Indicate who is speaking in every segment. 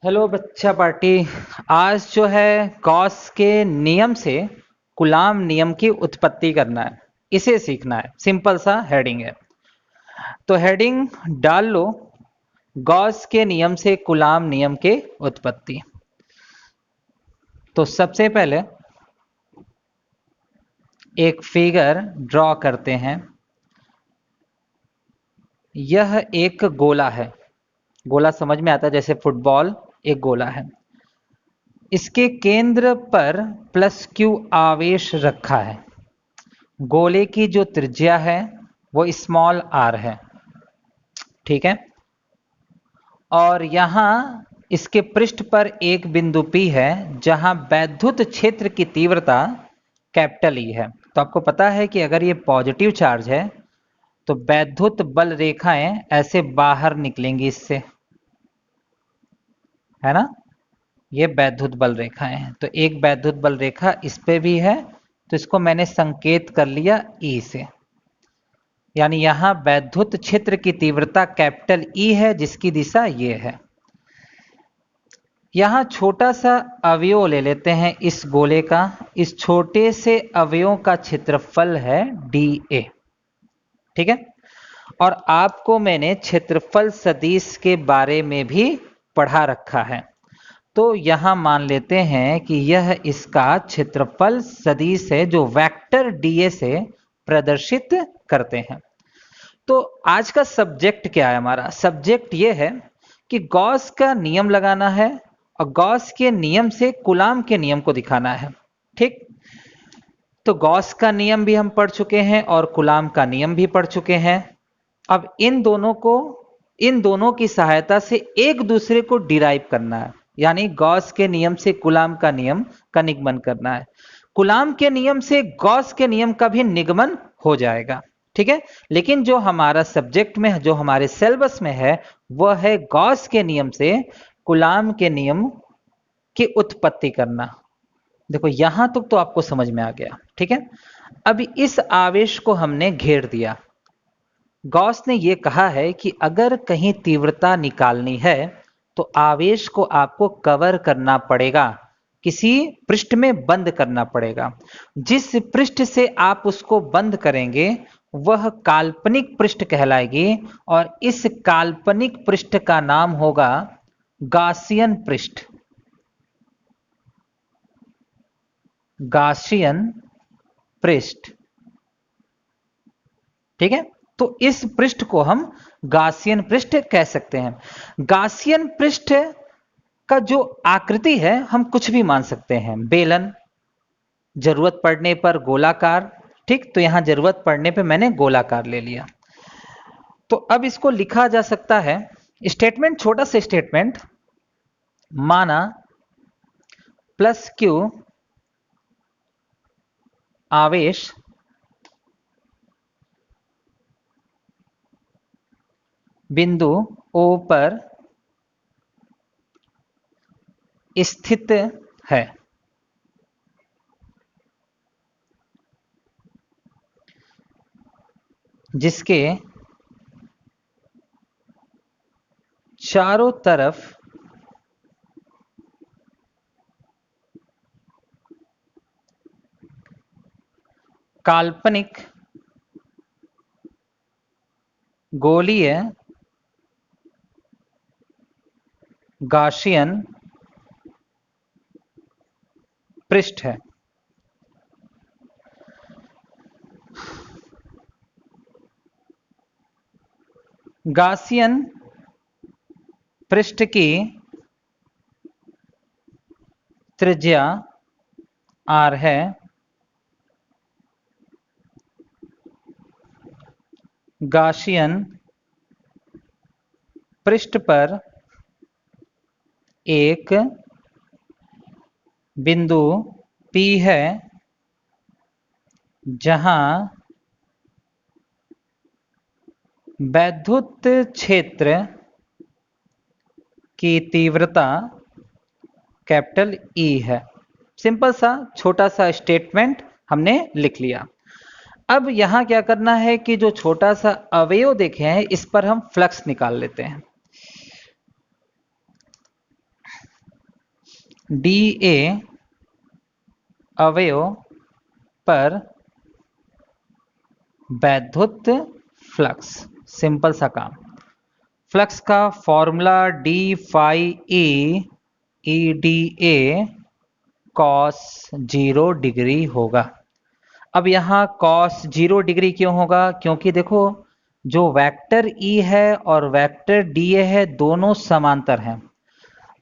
Speaker 1: Hello बच्चा party. आज जो है गॉस के नियम से कूलाम नियम की उत्पत्ति करना है, इसे सीखना है। सिंपल सा हेडिंग है, तो हेडिंग डाल लो, गॉस के नियम से कूलाम नियम के उत्पत्ति। तो सबसे पहले एक फिगर ड्रॉ करते हैं। यह एक गोला है, गोला समझ में आता है, जैसे फुटबॉल एक गोला है। इसके केंद्र पर प्लस क्यू आवेश रखा है। गोले की जो त्रिज्या है वो स्मॉल आर है, ठीक है। और यहां इसके पृष्ठ पर एक बिंदु P है जहां वैद्युत क्षेत्र की तीव्रता कैपिटल E है। तो आपको पता है कि अगर ये पॉजिटिव चार्ज है तो वैद्युत बल रेखाएं ऐसे बाहर निकलेंगी इससे, है ना। ये वैद्युत बल रेखाएं हैं, तो एक वैद्युत बल रेखा इस पे भी है, तो इसको मैंने संकेत कर लिया E से। यानी यहां वैद्युत क्षेत्र की तीव्रता कैपिटल E है जिसकी दिशा ये है। यहां छोटा सा अवयव ले लेते हैं इस गोले का। इस छोटे से अवयव का क्षेत्रफल है dA, ठीक है। और आपको मैंने क्षेत्रफल सदिश के बारे में भी पढ़ा रखा है। तो यहां मान लेते हैं कि यह इसका क्षेत्रफल सदिश है जो वेक्टर dA से प्रदर्शित करते हैं। तो आज का सब्जेक्ट क्या है? हमारा सब्जेक्ट ये है कि गॉस का नियम लगाना है और गॉस के नियम से कूलाम के नियम को दिखाना है, ठीक। तो गॉस का नियम भी हम पढ़ चुके हैं और कूलाम का नियम भी पढ़ चुके हैं। अब इन दोनों की सहायता से एक दूसरे को डिराइव करना है, यानी गॉस के नियम से कूलाम का नियम का निगमन करना है। कूलाम के नियम से गॉस के नियम का भी निगमन हो जाएगा, ठीक है। लेकिन जो हमारा सब्जेक्ट में, जो हमारे सिलेबस में है, वह है गॉस के नियम से कूलाम के नियम की उत्पत्ति करना। देखो यहां तक तो आपको समझ में आ गया, ठीक है। अब इस आवेश को हमने घेर दिया। गॉस ने यह कहा है कि अगर कहीं तीव्रता निकालनी है तो आवेश को आपको कवर करना पड़ेगा, किसी पृष्ठ में बंद करना पड़ेगा। जिस पृष्ठ से आप उसको बंद करेंगे वह काल्पनिक पृष्ठ कहलाएगी, और इस काल्पनिक पृष्ठ का नाम होगा गासियन पृष्ठ। गासियन पृष्ठ, ठीक है। तो इस पृष्ठ को हम गासियन पृष्ठ कह सकते हैं। गासियन पृष्ठ का जो आकृति है हम कुछ भी मान सकते हैं, बेलन, जरूरत पड़ने पर गोलाकार, ठीक। तो यहां जरूरत पड़ने पे मैंने गोलाकार ले लिया। तो अब इसको लिखा जा सकता है, स्टेटमेंट, छोटा सा स्टेटमेंट, माना प्लस क्यू आवेश बिंदु O पर स्थित है। जिसके चारों तरफ काल्पनिक गोलीय गाशियन पृष्ठ है। गासियन पृष्ठ की त्रिज्या r है। गाशियन पृष्ठ पर एक बिंदु P है जहां वैद्युत क्षेत्र की तीव्रता कैपिटल E है। सिंपल सा छोटा सा स्टेटमेंट हमने लिख लिया। अब यहां क्या करना है कि जो छोटा सा अवयव देखे हैं इस पर हम फ्लक्स निकाल लेते हैं। dA अवयव पर वैद्युत फ्लक्स। सिंपल सा काम। फ्लक्स का formula d phi E d A cos 0 degree होगा। अब यहाँ कॉस 0 डिग्री क्यों होगा? क्योंकि देखो जो वेक्टर ई है और वेक्टर डी ए है दोनों समांतर हैं।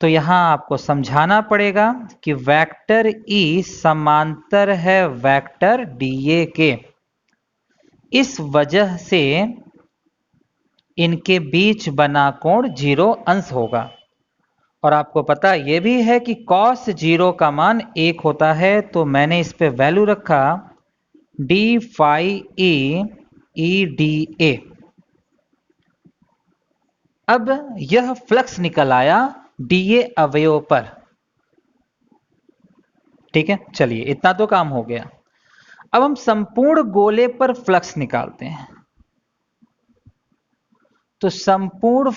Speaker 1: तो यहाँ आपको समझाना पड़ेगा कि वेक्टर ई समांतर है वेक्टर डी ए के। इस वजह से इनके बीच बना कोण 0 अंश होगा। और आपको पता ये भी है कि cos 0 का मान 1 होता है, तो मैंने इस पे वैल्यू रखा d phi E d A. अब यह फ्लक्स निकल आया डीए अवयव पर। ठीक है, चलिए इतना तो काम हो गया। अब हम संपूर्ण गोले पर फ्लक्स निकालते हैं। तो संपूर्ण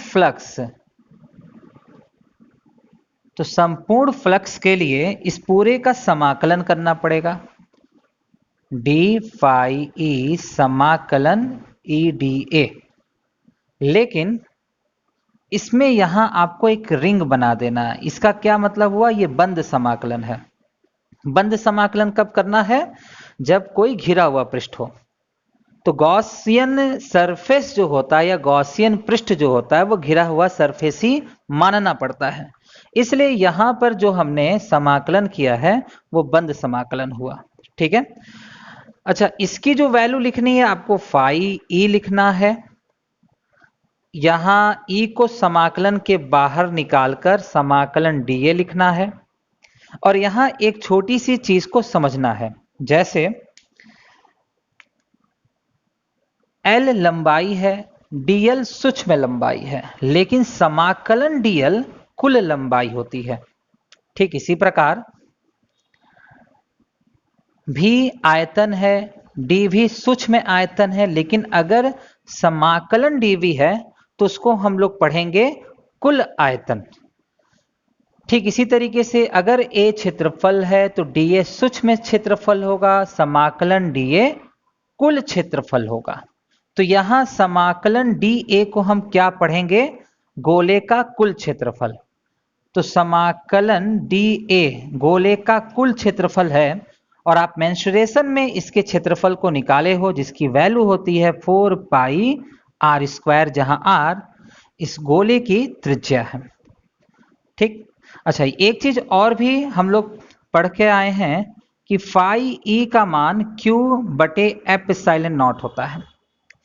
Speaker 1: फ्लक्स के लिए इस पूरे का समाकलन करना पड़ेगा। डी फाई ई समाकलन ई डी ए। लेकिन इसमें यहां आपको एक रिंग बना देना है। इसका क्या मतलब हुआ? ये बंद समाकलन है। बंद समाकलन कब करना है? जब कोई घिरा हुआ पृष्ठ हो। तो गॉसियन सरफेस जो होता है या गॉसियन पृष्ठ जो होता है वो घिरा हुआ सरफेस ही मानना पड़ता है। इसलिए यहां पर जो हमने समाकलन किया है वो बंद समाकलन हुआ। ठीक है। अच्छा, इसकी जो वैल्यू लिखनी है आपको फाई ई लिखना है। यहां ई को समाकलन के बाहर निकालकर समाकलन डीए लिखना है। और यहां एक छोटी सी चीज को समझना है। जैसे एल लंबाई है, डीएल सूक्ष्म लंबाई है, लेकिन समाकलन डीएल कुल लंबाई होती है। ठीक इसी प्रकार भी आयतन है, डी भी सूक्ष्म आयतन है, लेकिन अगर समाकलन डीवी है तो उसको हम लोग पढ़ेंगे कुल आयतन। ठीक इसी तरीके से अगर ए क्षेत्रफल है तो डीए सूक्ष्म क्षेत्रफल होगा, समाकलन डीए कुल क्षेत्रफल होगा। तो यहां समाकलन डीए को हम क्या पढ़ेंगे? गोले का कुल क्षेत्रफल। तो समाकलन डीए गोले का कुल क्षेत्रफल है। और आप मेंसुरेशन में इसके क्षेत्रफल को निकाले हो, जिसकी वैल्यू होती है 4 पाई आर स्क्वायर, जहां आर इस गोले की त्रिज्या है। ठीक। अच्छा, एक चीज और भी हम लोग पढ़ के आए हैं कि फाई ई का मान क्यू बटे एप्सिलॉन नॉट होता है।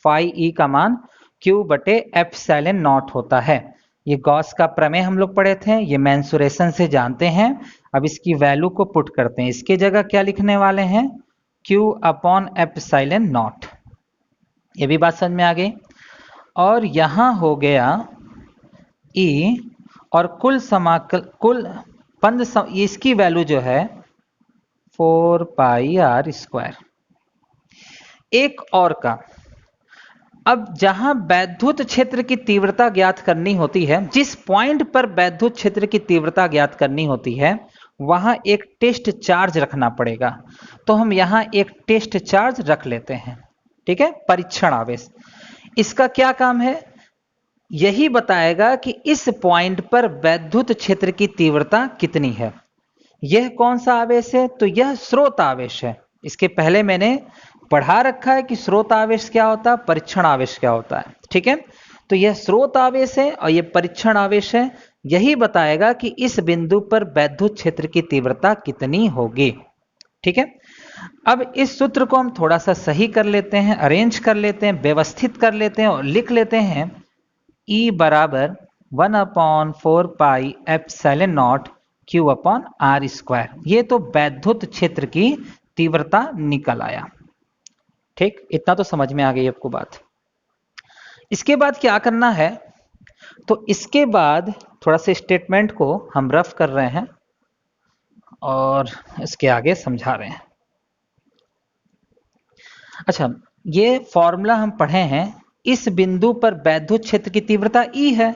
Speaker 1: फाई ई का मान क्यू बटे एप्सिलॉन नॉट होता है। ये गॉस का प्रमेय हम लोग पढ़े थे, ये मेंसुरेशन से जानते हैं। अब इसकी वैल्यू को पुट करते हैं। इसके जगह क्या लिखने वाले हैं? Q upon epsilon not. ये भी बात समझ में आ गई। और यहां हो गया ई और कुल इसकी वैल्यू जो है 4 पाई आर स्क्वायर। एक और का, अब जहां वैद्युत क्षेत्र की तीव्रता ज्ञात करनी होती है, जिस पॉइंट पर वैद्युत क्षेत्र की तीव्रता ज्ञात करनी होती है वहां एक टेस्ट चार्ज रखना पड़ेगा। तो हम यहां एक टेस्ट चार्ज रख लेते हैं। ठीक है, परीक्षण आवेश। इसका क्या काम है? यही बताएगा कि इस पॉइंट पर वैद्युत क्षेत्र की तीव्रता कितनी है। यह कौन सा आवेश है? तो यह स्रोत आवेश है। इसके पहले मैंने पढ़ा रखा है कि स्रोत आवेश क्या होता है, परीक्षण आवेश क्या होता है। ठीक है, तो यह स्रोत आवेश है और यह परीक्षण आवेश है। यही बताएगा कि इस बिंदु पर वैद्युत क्षेत्र की तीव्रता कितनी होगी। ठीक है, अब इस सूत्र को हम थोड़ा सा सही कर लेते हैं, अरेंज कर लेते हैं, व्यवस्थित कर लेते हैं और लिख लेते हैं E बराबर 1/4 pi epsilon nought q upon r square. ये तो वैद्युत क्षेत्र की तीव्रता निकल आया। ठीक, इतना तो समझ में आ गई आपको बात। इसके बाद क्या करना है? तो इसके बाद थोड़ा सा स्टेटमेंट को हम रफ कर रहे हैं और इसके आगे समझा रहे हैं। अच्छा, ये फॉर्मूला हम पढ़े हैं। इस बिंदु पर वैद्युत क्षेत्र की तीव्रता E है।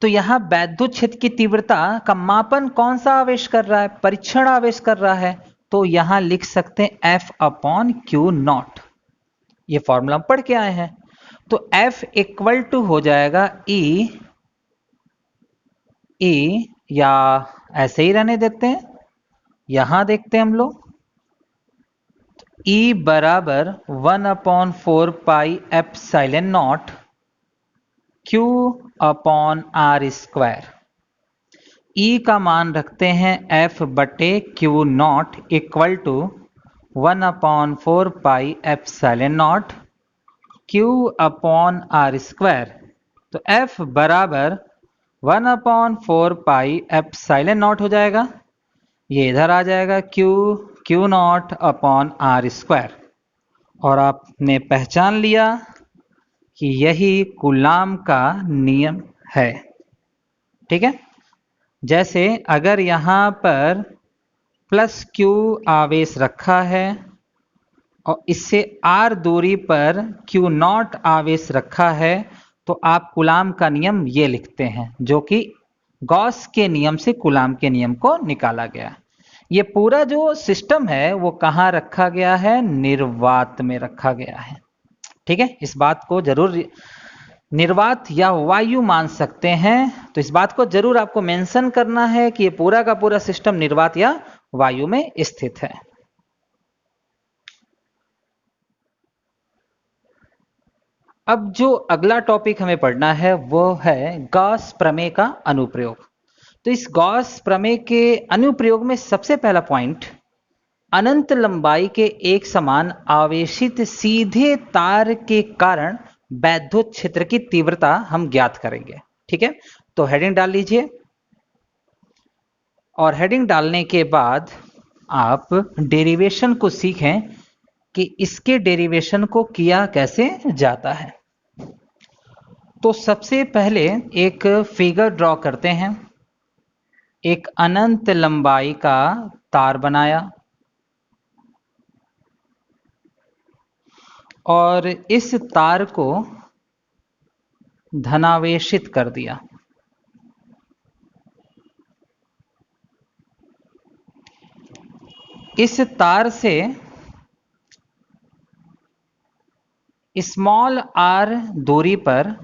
Speaker 1: तो यहां वैद्युत क्षेत्र की तीव्रता का मापन कौन सा आवेश कर रहा है? परीक्षण आवेश कर रहा है। तो यहां लिख सकते हैं F अपॉन क्यू नॉट। ये फॉर्मूला हम पढ़ के आए हैं। तो F इक्वल टू हो जाएगा E या ऐसे ही रहने देते हैं, यहां देखते हैं हम लोग। E बराबर 1/4 epsilon nought Q upon r square. E का मान रखते हैं F बटे q nought equal to 1/4 epsilon nought Q upon r square. तो F बराबर 1/4 एप्सिलॉन नॉट हो जाएगा, ये इधर आ जाएगा q nought upon r square. और आपने पहचान लिया कि यही कूलाम का नियम है। ठीक है, जैसे अगर यहां पर प्लस क्यू आवेश रखा है और इससे आर दूरी पर क्यू नॉट आवेश रखा है, तो आप कूलाम का नियम ये लिखते हैं, जो कि गॉस के नियम से कूलाम के नियम को निकाला गया। ये पूरा जो सिस्टम है वो कहाँ रखा गया है? निर्वात में रखा गया है। ठीक है, इस बात को जरूर निर्वात या वायु मान सकते हैं, तो इस बात को जरूर आपको मेंशन करना है कि ये पूरा का पूरा सिस्टम निर्वात या वायु में स्थित है। अब जो अगला टॉपिक हमें पढ़ना है वो है गॉस प्रमेय का अनुप्रयोग। तो इस गॉस प्रमेय के अनुप्रयोग में सबसे पहला पॉइंट, अनंत लंबाई के एक समान आवेशित सीधे तार के कारण वैद्युत क्षेत्र की तीव्रता हम ज्ञात करेंगे। ठीक है, तो हेडिंग डाल लीजिए और हेडिंग डालने के बाद आप डेरिवेशन को सीखें कि इसके डेरिवेशन को किया कैसे जाता है। तो सबसे पहले एक फिगर ड्रॉ करते हैं। एक अनंत लंबाई का तार बनाया और इस तार को धनावेशित कर दिया। इस तार से स्मॉल आर दूरी पर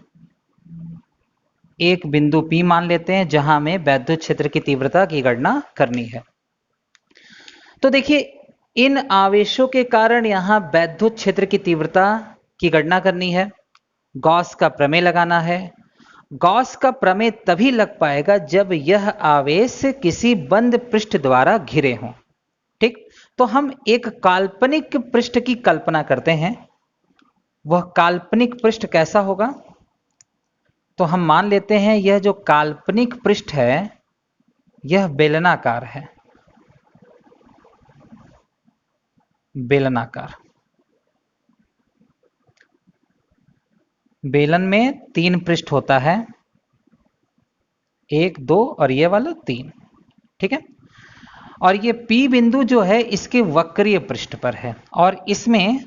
Speaker 1: एक बिंदु P मान लेते हैं, जहां हमें वैद्युत क्षेत्र की तीव्रता की गणना करनी है। तो देखिए, इन आवेशों के कारण यहां वैद्युत क्षेत्र की तीव्रता की गणना करनी है, गॉस का प्रमेय लगाना है। गॉस का प्रमेय तभी लग पाएगा जब यह आवेश किसी बंद पृष्ठ द्वारा घिरे हों। ठीक, तो हम एक काल्पनिक पृष्ठ की कल्पना करते हैं। वह काल्पनिक पृष्ठ कैसा होगा? तो हम मान लेते हैं यह जो काल्पनिक पृष्ठ है यह बेलनाकार है। बेलनाकार, बेलन में 3 पृष्ठ होता है, 1 2 और ये वाला 3। ठीक है, और ये P बिंदु जो है इसके वक्रीय पृष्ठ पर है और इसमें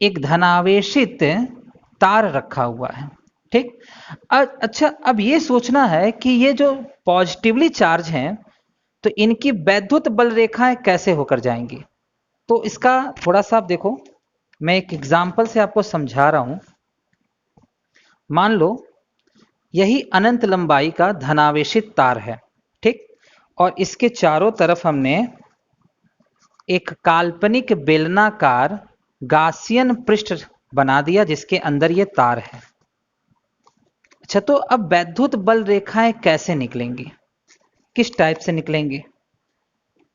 Speaker 1: एक धनावेशित तार रखा हुआ है। ठीक, अच्छा, अब ये सोचना है कि ये जो पॉजिटिवली चार्ज हैं तो इनकी वैद्युत बल रेखाएं कैसे होकर जाएंगी। तो इसका थोड़ा सा आप देखो, मैं एक एग्जाम्पल से आपको समझा रहा हूं। मान लो यही अनंत लंबाई का धनावेशित तार है। ठीक, और इसके चारों तरफ हमने एक काल्पनिक बेलनाकार गासियन पृष्ठ बना दिया जिसके अंदर ये तार है। अच्छा, तो अब वैद्युत बल रेखाएं कैसे निकलेंगी, किस टाइप से निकलेंगी?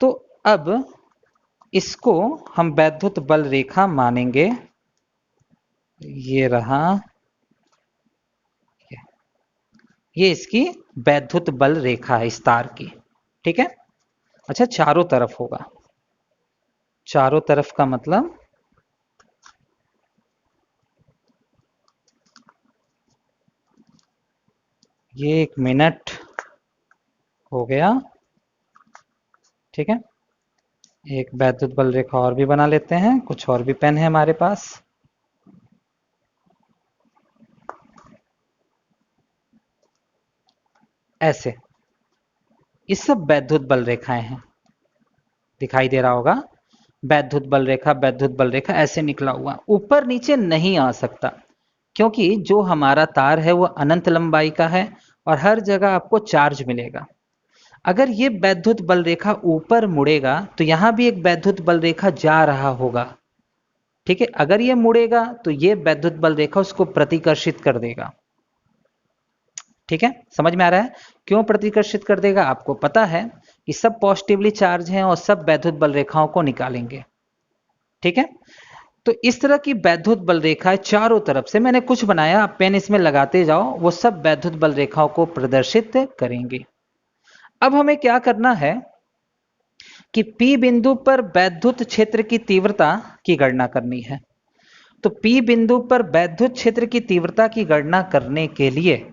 Speaker 1: तो अब इसको हम वैद्युत बल रेखा मानेंगे। ये रहा, ये इसकी वैद्युत बल रेखा है इस तार की। ठीक है, अच्छा, चारों तरफ होगा। चारों तरफ का मतलब ये 1 मिनट हो गया। ठीक है, एक वैद्युत बल रेखा और भी बना लेते हैं, कुछ और भी पेन है हमारे पास। ऐसे, ये सब वैद्युत बल रेखाएं हैं। दिखाई दे रहा होगा, वैद्युत बल रेखा, वैद्युत बल रेखा ऐसे निकला हुआ, ऊपर नीचे नहीं आ सकता, क्योंकि जो हमारा तार है वो अनंत लंबाई का है और हर जगह आपको चार्ज मिलेगा। अगर ये वैद्युत बल रेखा ऊपर मुड़ेगा तो यहां भी एक वैद्युत बल रेखा जा रहा होगा। ठीक है, अगर ये मुड़ेगा तो ये वैद्युत बल रेखा उसको प्रतिकर्षित कर देगा। ठीक है, समझ में आ रहा है क्यों प्रतिकर्षित कर देगा? आपको पता है कि सब पॉजिटिवली चार्ज हैं और सब वैद्युत बल रेखाओं को निकालेंगे। ठीक है, तो इस तरह की वैद्युत बल रेखाएं चारों तरफ से मैंने कुछ बनाया, आप पेन इसमें लगाते जाओ, वो सब वैद्युत बल रेखाओं को प्रदर्शित करेंगे। अब हमें क्या करना है कि P बिंदु पर वैद्युत क्षेत्र की तीव्रता की गणना करनी है। तो P बिंदु पर वैद्युत क्षेत्र की तीव्रता की गणना करने के लिए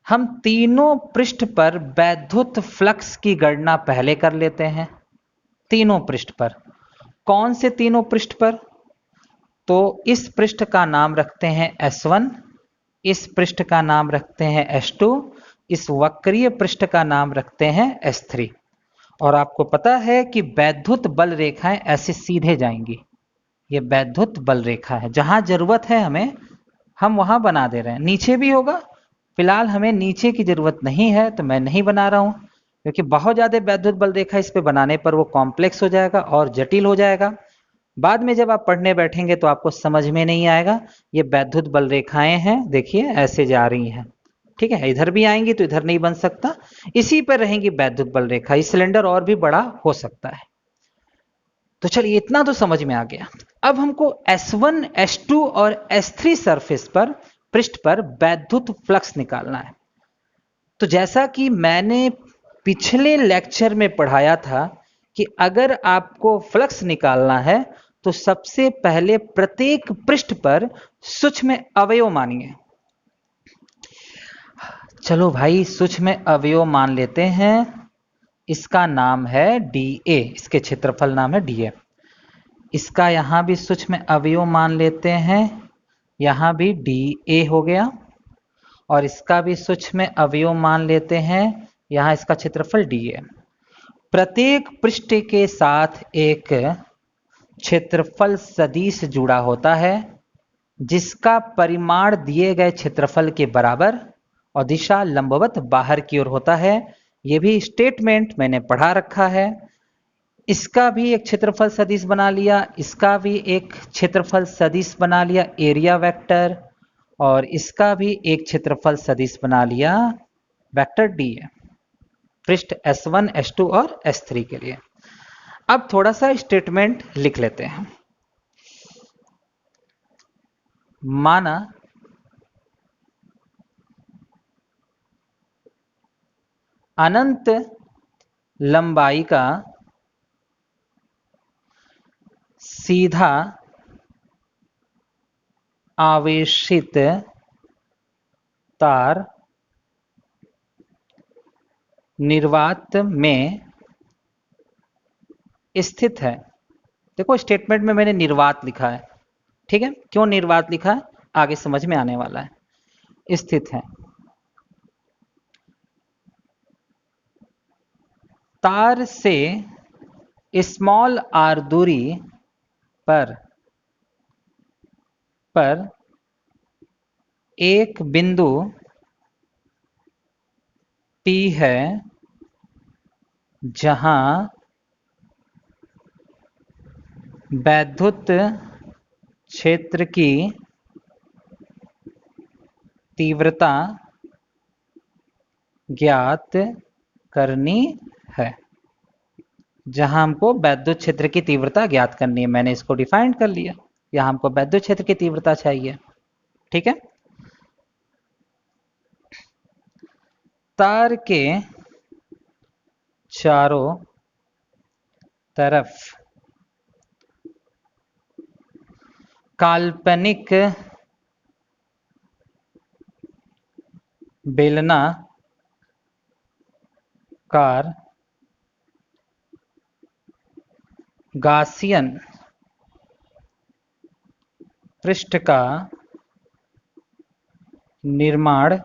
Speaker 1: हम तीनों पृष्ठ पर वैद्युत फ्लक्स की गणना पहले कर लेते हैं। तीनों पृष्ठ पर, कौन से तीनों पृष्ठ पर? तो इस पृष्ठ का नाम रखते हैं S1, इस पृष्ठ का नाम रखते हैं S2, इस वक्रीय पृष्ठ का नाम रखते हैं S3। और आपको पता है कि वैद्युत बल रेखाएं ऐसे सीधे जाएंगी। ये वैद्युत बल रेखा है, जहां जरूरत है हमें हम वहां बना दे रहे हैं। नीचे भी होगा, फिलहाल हमें नीचे की जरूरत नहीं है तो मैं नहीं बना रहा हूं, क्योंकि बहुत ज्यादा वैद्युत बल रेखा इस पे बनाने पर वो कॉम्प्लेक्स हो जाएगा और जटिल हो जाएगा। बाद में जब आप पढ़ने बैठेंगे तो आपको समझ में नहीं आएगा। ये वैद्युत बल रेखाएं हैं, देखिए ऐसे जा रही हैं। ठीक है, इधर भी आएंगी तो इधर नहीं बन सकता, इसी पर रहेंगी वैद्युत बल रेखा। ये सिलेंडर और भी बड़ा हो सकता है। तो चलिए इतना तो समझ में आ गया। अब हमको S1, S2 और S3 सरफेस पर, पृष्ठ पर वैद्युत फ्लक्स निकालना है। तो जैसा कि मैंने पिछले लेक्चर में पढ़ाया था कि अगर आपको फ्लक्स निकालना है तो सबसे पहले प्रत्येक पृष्ठ पर सूक्ष्म अवयव मानिए। चलो भाई सूक्ष्म अवयव मान लेते हैं। इसका नाम है dA, इसके क्षेत्रफल नाम है dA। इसका यहां भी सूक्ष्म अवयव मान लेते हैं, यहां भी dA हो गया। और इसका भी सूक्ष्म अवयव मान लेते हैं, यहां इसका क्षेत्रफल dA। प्रत्येक पृष्ठ के साथ एक क्षेत्रफल सदिश जुड़ा होता है, जिसका परिमाण दिए गए क्षेत्रफल के बराबर और दिशा लंबवत बाहर की ओर होता है। यह भी स्टेटमेंट मैंने पढ़ा रखा है। इसका भी एक क्षेत्रफल सदिश बना लिया, इसका भी एक क्षेत्रफल सदिश बना लिया एरिया वेक्टर, और इसका भी एक क्षेत्रफल सदिश बना लिया वेक्टर डी है, पृष्ठ S1, S2 और S3 के लिए। अब थोड़ा सा स्टेटमेंट लिख लेते हैं। माना अनंत लंबाई का सीधा आवेशित तार निर्वात में स्थित है। देखो स्टेटमेंट में मैंने निर्वात लिखा है, ठीक है, क्यों निर्वात लिखा है आगे समझ में आने वाला है। स्थित है, तार से स्मॉल आर दूरी पर एक बिंदु P है, जहां वैद्युत क्षेत्र की तीव्रता ज्ञात करनी है। जहां हमको वैद्युत क्षेत्र की तीव्रता ज्ञात करनी है, मैंने इसको डिफाइन कर लिया। यहां हमको वैद्युत क्षेत्र की तीव्रता चाहिए। ठीक है, तार के चारों तरफ काल्पनिक बेलनाकार गासियन पृष्ठ का निर्माण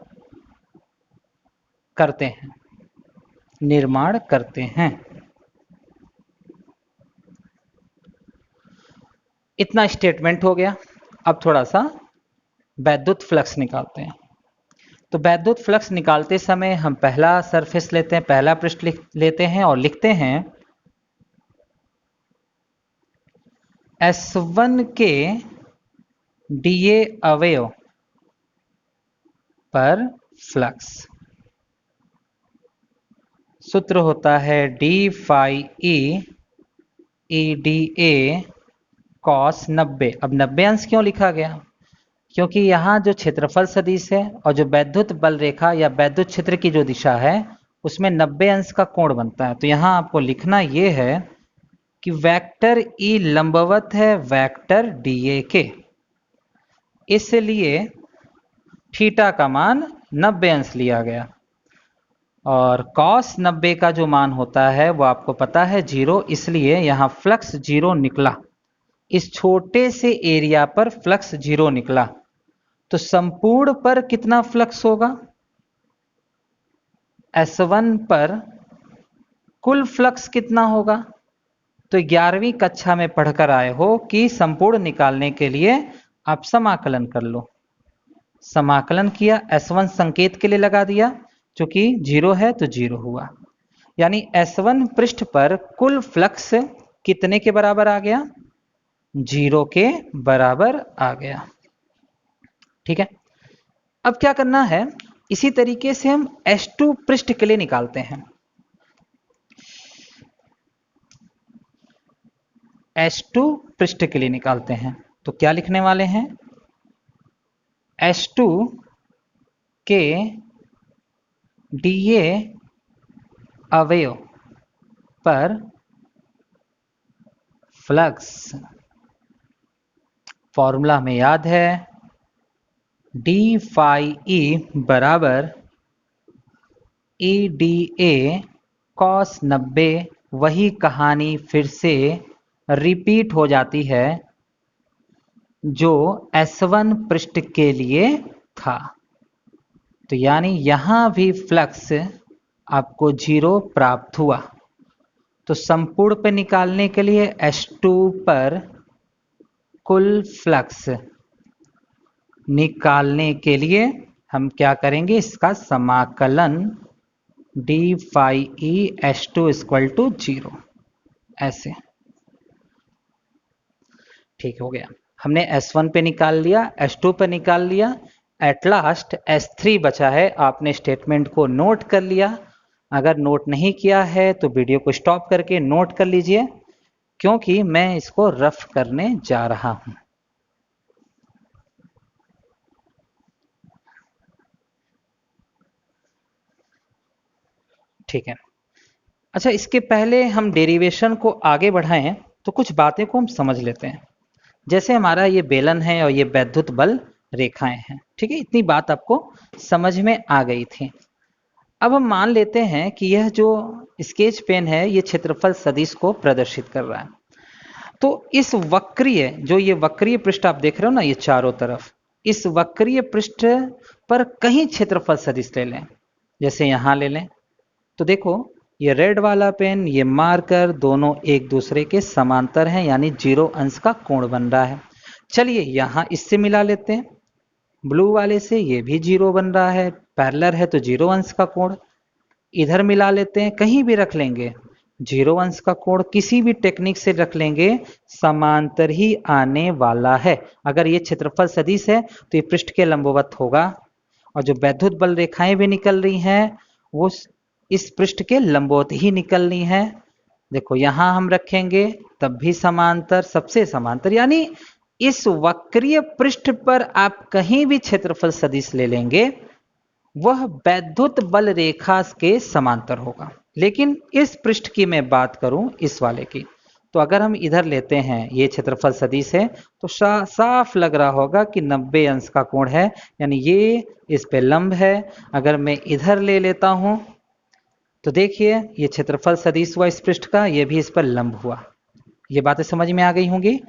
Speaker 1: करते हैं, निर्माण करते हैं। इतना स्टेटमेंट हो गया। अब थोड़ा सा वैद्युत फ्लक्स निकालते हैं। तो वैद्युत फ्लक्स निकालते समय हम पहला सरफेस लेते हैं, पहला पृष्ठ लेते हैं और लिखते हैं S1 के dA अवयव पर फ्लक्स। सूत्र होता है d phi e EDA cos 90। अब 90 अंश क्यों लिखा गया? क्योंकि यहाँ जो क्षेत्रफल सदिश है और जो वैद्युत बल रेखा या वैद्युत क्षेत्र की जो दिशा है उसमें 90 अंश का कोण बनता है। तो यहाँ आपको लिखना ये है कि वेक्टर E लंबवत है वेक्टर DA के, इसलिए थीटा का मान 90 अंश लिया गया और cos 90 का जो मान होता है वो आपको पता है 0, इसलिए यहाँ फ्लक्स 0 निकला। इस छोटे से एरिया पर फ्लक्स 0 निकला। तो संपूर्ण पर कितना फ्लक्स होगा? S1 पर कुल फ्लक्स कितना होगा? तो 11वीं कक्षा में पढ़कर आए हो कि संपूर्ण निकालने के लिए आप समाकलन कर लो। समाकलन किया, S1 संकेत के लिए लगा दिया, चूंकि 0 है तो 0 हुआ। यानी S1 पृष्ठ पर कुल फ्लक्स कितने के बराबर आ गया? 0 के बराबर आ गया। ठीक है, अब क्या करना है, इसी तरीके से हम S2 पृष्ठ के लिए निकालते हैं। S2 पृष्ठ के लिए निकालते हैं तो क्या लिखने वाले हैं? S2 के dA अवयव पर फ्लक्स। फॉर्मूला हमें याद है, d phi e बराबर EDA cos 90। वही कहानी फिर से रिपीट हो जाती है जो S1 पृष्ठ के लिए था। तो यानी यहां भी फ्लक्स आपको 0 प्राप्त हुआ। तो संपूर्ण पे निकालने के लिए S2 पर कुल फ्लक्स निकालने के लिए हम क्या करेंगे, इसका समाकलन d phi e S2 equal to 0 ऐसे। ठीक हो गया, हमने S1 पे निकाल लिया, S2 पे निकाल लिया, एट लास्ट S3 बचा है। आपने स्टेटमेंट को नोट कर लिया। अगर नोट नहीं किया है तो वीडियो को स्टॉप करके नोट कर लीजिए, क्योंकि मैं इसको रफ करने जा रहा हूं। ठीक है, अच्छा, इसके पहले हम डेरिवेशन को आगे बढ़ाएं तो कुछ बातें को हम समझ लेते हैं। जैसे हमारा ये बेलन है और ये वैद्युत बल रेखाएं हैं, ठीक है, इतनी बात आपको समझ में आ गई थी। अब हम मान लेते हैं कि यह जो स्केच पेन है ये क्षेत्रफल सदिश को प्रदर्शित कर रहा है। तो इस वक्रीय, जो ये वक्रीय पृष्ठ आप देख रहे हो ना, ये चारों तरफ, इस वक्रीय पृष्ठ पर कहीं क्षेत्रफल सदिश ले लें। जैसे यहां ले लें तो देखो, ये रेड वाला पेन, ये मार्कर, दोनों एक दूसरे के समांतर हैं, यानी 0 अंश का कोण बन रहा है। चलिए यहां इससे मिला लेते हैं, ब्लू वाले से, ये भी 0 बन रहा है, पैरेलल है तो 0 अंश का कोण। इधर मिला लेते हैं, कहीं भी रख लेंगे 0 अंश का कोण, किसी भी टेक्निक से रख लेंगे समांतर ही आने वाला है। अगर ये क्षेत्रफल सदिश है तो ये पृष्ठ के लंबवत होगा, और जो वैद्युत बल रेखाएं भी निकल रही हैं वो इस पृष्ठ के लंबवत ही निकलनी है। देखो यहां हम रखेंगे तब भी समांतर, सबसे समांतर, यानी इस वक्रीय पृष्ठ पर आप कहीं भी क्षेत्रफल सदिश ले लेंगे वह वैद्युत बल रेखा के समांतर होगा। लेकिन इस पृष्ठ की मैं बात करूं, इस वाले की, तो अगर हम इधर लेते हैं, ये क्षेत्रफल सदिश है, तो साफ लग रहा होगा कि 90 अंश का कोण है, यानी ये इस पे लंब है। अगर मैं इधर ले लेता हूं तो देखिए ये क्षेत्रफल सदिश हुआ इस पृष्ठ का, ये भी इस पर लंब हुआ। ये बातें समझ में आ गई होंगी।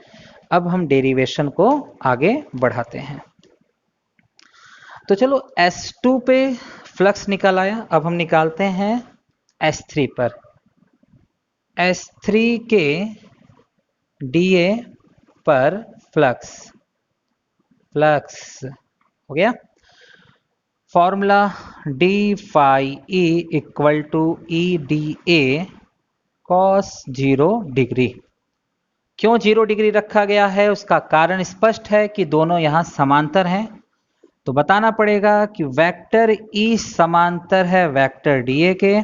Speaker 1: अब हम डेरिवेशन को आगे बढ़ाते हैं। तो चलो S2 पे फ्लक्स निकल आया, अब हम निकालते हैं S3 पर। S3 के dA पर फ्लक्स हो गया। Formula d phi e equal to E dA cos 0 degree. क्यों 0 डिग्री रखा गया है, उसका कारण स्पष्ट है कि दोनों यहां समांतर हैं। तो बताना पड़ेगा कि वेक्टर E समांतर है वेक्टर dA के,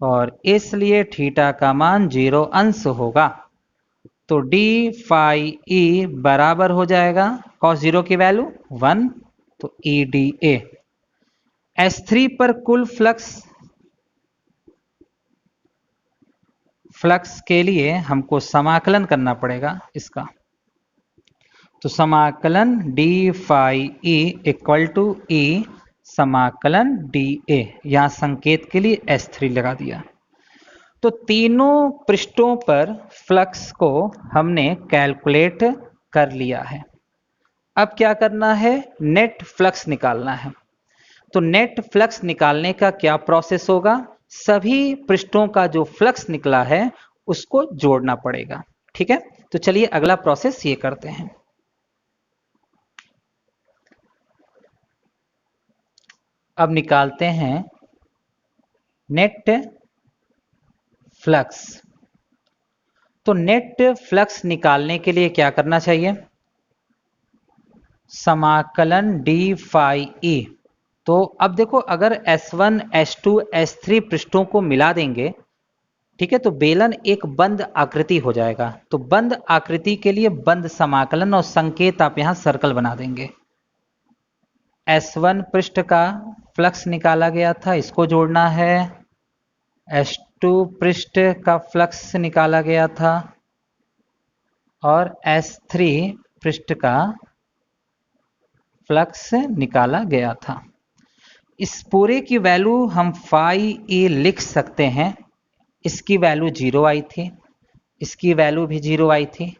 Speaker 1: और इसलिए थीटा का मान 0 अंश होगा। तो d phi e बराबर हो जाएगा cos 0 की वैल्यू 1, तो E dA। S3 पर कुल फ्लक्स के लिए हमको समाकलन करना पड़ेगा इसका। तो समाकलन d phi e equal to E समाकलन dA, यहां संकेत के लिए S3 लगा दिया। तो तीनों पृष्ठों पर फ्लक्स को हमने कैलकुलेट कर लिया है। अब क्या करना है, नेट फ्लक्स निकालना है। तो नेट फ्लक्स निकालने का क्या प्रोसेस होगा, सभी पृष्ठों का जो फ्लक्स निकला है उसको जोड़ना पड़ेगा। ठीक है, तो चलिए अगला प्रोसेस ये करते हैं। अब निकालते हैं नेट फ्लक्स। तो नेट फ्लक्स निकालने के लिए क्या करना चाहिए, समाकलन d phi e। तो अब देखो, अगर S1 S2 S3 पृष्ठों को मिला देंगे, ठीक है, तो बेलन एक बंद आकृति हो जाएगा। तो बंद आकृति के लिए बंद समाकलन और संकेत आप यहां सर्कल बना देंगे। S1 पृष्ठ का फ्लक्स निकाला गया था, इसको जोड़ना है। S2 पृष्ठ का फ्लक्स निकाला गया था और S3 पृष्ठ का फ्लक्स निकाला गया था। इस पूरे की वैल्यू हम phi e लिख सकते हैं। इसकी वैल्यू 0 आई थी, इसकी वैल्यू भी 0 आई थी,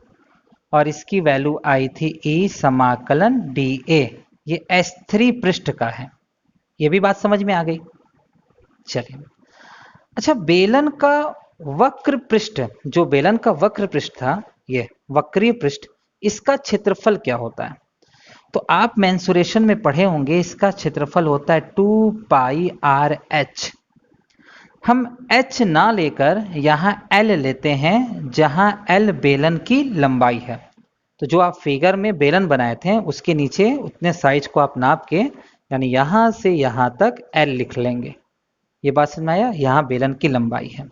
Speaker 1: और इसकी वैल्यू आई थी E समाकलन dA। ये S3 पृष्ठ का है, ये भी बात समझ में आ गई। चलिए, अच्छा, बेलन का वक्र पृष्ठ, जो बेलन का वक्र पृष्ठ था, ये वक्रीय पृष्ठ, इसका क्षेत्रफल क्या होता है। तो आप मेंसुरेशन में पढ़े होंगे, इसका क्षेत्रफल होता है 2 पाई आर एच। हम h ना लेकर यहां l लेते हैं, जहां l बेलन की लंबाई है। तो जो आप फिगर में बेलन बनाए थे उसके नीचे उतने साइज को आप नाप के, यानी यहां से यहां तक l लिख लेंगे। ये बात समझ में आया, यहां बेलन की लंबाई है।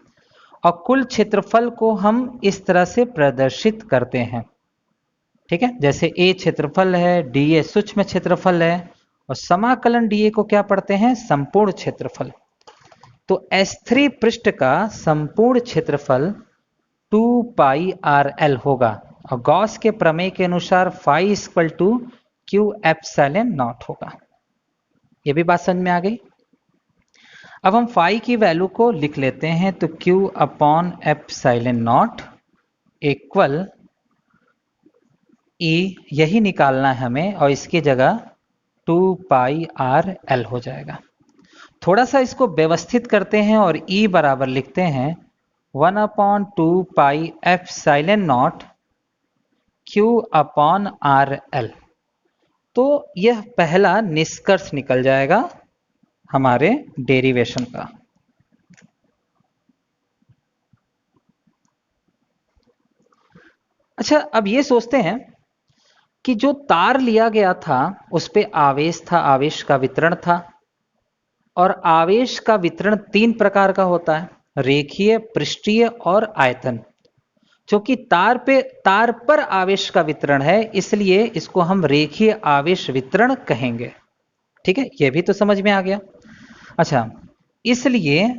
Speaker 1: और कुल क्षेत्रफल को हम इस तरह से प्रदर्शित करते हैं। ठीक है, जैसे A क्षेत्रफल है, dA सूक्ष्म क्षेत्रफल है, और समाकलन dA को क्या पढ़ते हैं, संपूर्ण क्षेत्रफल। तो S3 पृष्ठ का संपूर्ण क्षेत्रफल 2 पाई आर एल होगा, और गॉस के प्रमेय के अनुसार phi equal to Q epsilon nought होगा। ये भी बात समझ में आ गई। अब हम phi की वैल्यू को लिख लेते हैं। तो Q upon epsilon not equal E, यही निकालना है हमें, और इसकी जगह 2 पाई आर एल हो जाएगा। थोड़ा सा इसको व्यवस्थित करते हैं और E बराबर लिखते हैं 1 अपॉन 2 पाई epsilon nought Q upon R L. तो यह पहला निष्कर्ष निकल जाएगा हमारे डेरिवेशन का। अच्छा, अब ये सोचते हैं कि जो तार लिया गया था उस पे आवेश था, आवेश का वितरण था, और आवेश का वितरण 3 प्रकार का होता है, रेखीय, पृष्ठीय और आयतन। क्योंकि तार पर आवेश का वितरण है, इसलिए इसको हम रेखीय आवेश वितरण कहेंगे। ठीक है, यह भी तो समझ में आ गया। अच्छा, इसलिए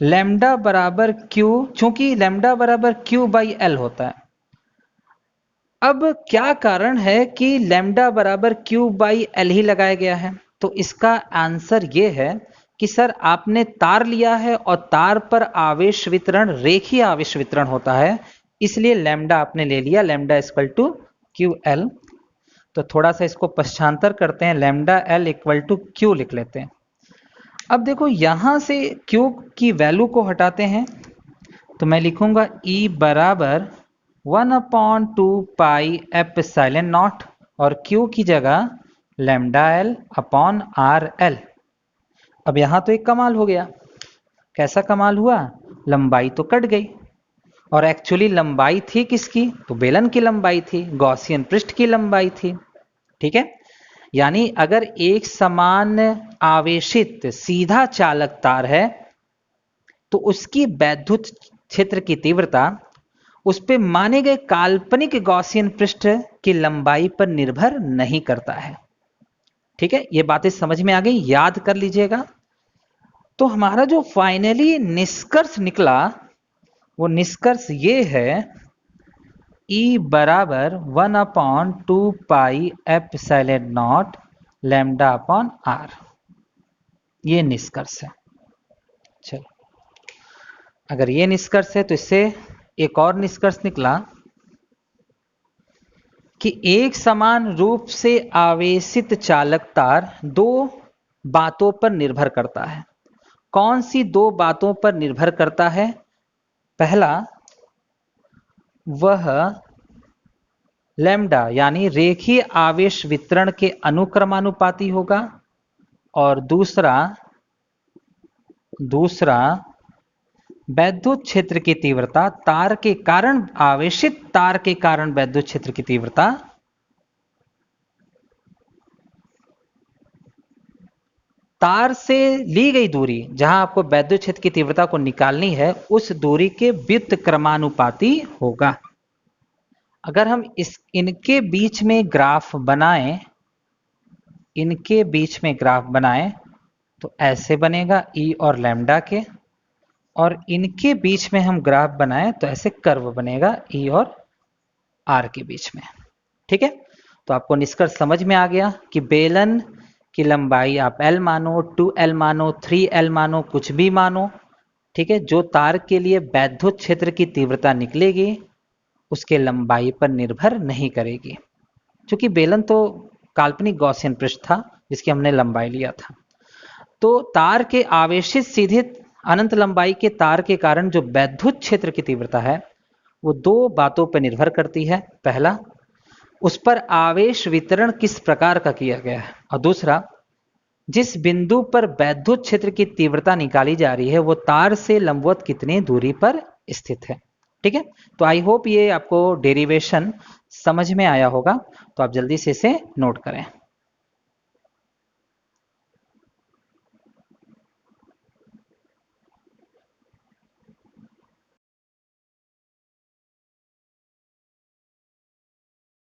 Speaker 1: लैम्डा बराबर क्यू, चूंकि लैम्डा बराबर क्यू बाई एल होता है। अब क्या कारण है कि लैम्डा बराबर क्यू बाई एल ही लगाया गया है। तो इसका आंसर ये है कि सर, आपने तार लिया है और तार पर आवेश वितरण रेखीय आवेश वितरण होता है, इसलिए लैम्डा आपने ले लिया, lambda equal to q l. तो थोड़ा सा इसको पश्चांतर करते हैं, lambda l equal to q लिख लेते हैं। अब देखो यहां से क्यू की वैल्यू को हटाते हैं तो मैं लिखूंगा E बराबर 1/2 पाई एप्सिलॉन नॉट और Q की जगह lambda L upon R L. अब यहां तो एक कमाल हो गया। कैसा कमाल हुआ? लंबाई तो कट गई और एक्चुअली लंबाई थी किसकी? तो बेलन की लंबाई थी, गॉसियन पृष्ठ की लंबाई थी। ठीक है, यानी अगर एक समान आवेशित सीधा चालक तार है तो उसकी वैद्युत क्षेत्र की तीव्रता उस पे माने गए काल्पनिक गॉसियन पृष्ठ की लंबाई पर निर्भर नहीं करता है। ठीक है, ये बातें समझ में आ गई, याद कर लीजिएगा। तो हमारा जो फाइनली निष्कर्ष निकला वो निष्कर्ष ये है, E बराबर 1/2 pi epsilon nought lambda upon r, ये निष्कर्ष है। चलो, अगर ये निष्कर्ष है तो इससे एक और निष्कर्ष निकला कि एक समान रूप से आवेशित चालक तार दो बातों पर निर्भर करता है। कौन सी दो बातों पर निर्भर करता है? पहला, वह लैम्डा यानी रेखीय आवेश वितरण के अनुक्रमानुपाती होगा और दूसरा वैद्युत क्षेत्र की तीव्रता तार के कारण, आवेशित तार के कारण वैद्युत क्षेत्र की तीव्रता तार से ली गई दूरी, जहां आपको वैद्युत क्षेत्र की तीव्रता को निकालनी है, उस दूरी के व्युत्क्रमानुपाती होगा। अगर हम इनके बीच में ग्राफ बनाएं तो ऐसे बनेगा E और लैम्डा के, और इनके बीच में हम ग्राफ बनाएं तो ऐसे कर्व बनेगा E और R के बीच में। ठीक है, तो आपको निष्कर्ष समझ में आ गया कि बेलन की लंबाई आप L मानो, 2L मानो, 3L मानो, कुछ भी मानो। ठीक है, जो तार के लिए वैद्युत क्षेत्र की तीव्रता निकलेगी उसके लंबाई पर निर्भर नहीं करेगी, क्योंकि बेलन तो काल्पनिक गॉसियन पृष्ठ था जिसकी हमने लंबाई लिया था। तो तार के आवेशित सीधे अनंत लंबाई के तार के कारण जो वैद्युत क्षेत्र की तीव्रता है वो दो बातों पर निर्भर करती है। पहला, उस पर आवेश वितरण किस प्रकार का किया गया है, और दूसरा, जिस बिंदु पर वैद्युत क्षेत्र की तीव्रता निकाली जा रही है वो तार से लंबवत कितनी दूरी पर स्थित है। ठीक है, तो आई होप ये आपको डेरिवेशन समझ में आया होगा, तो आप जल्दी से इसे नोट करें।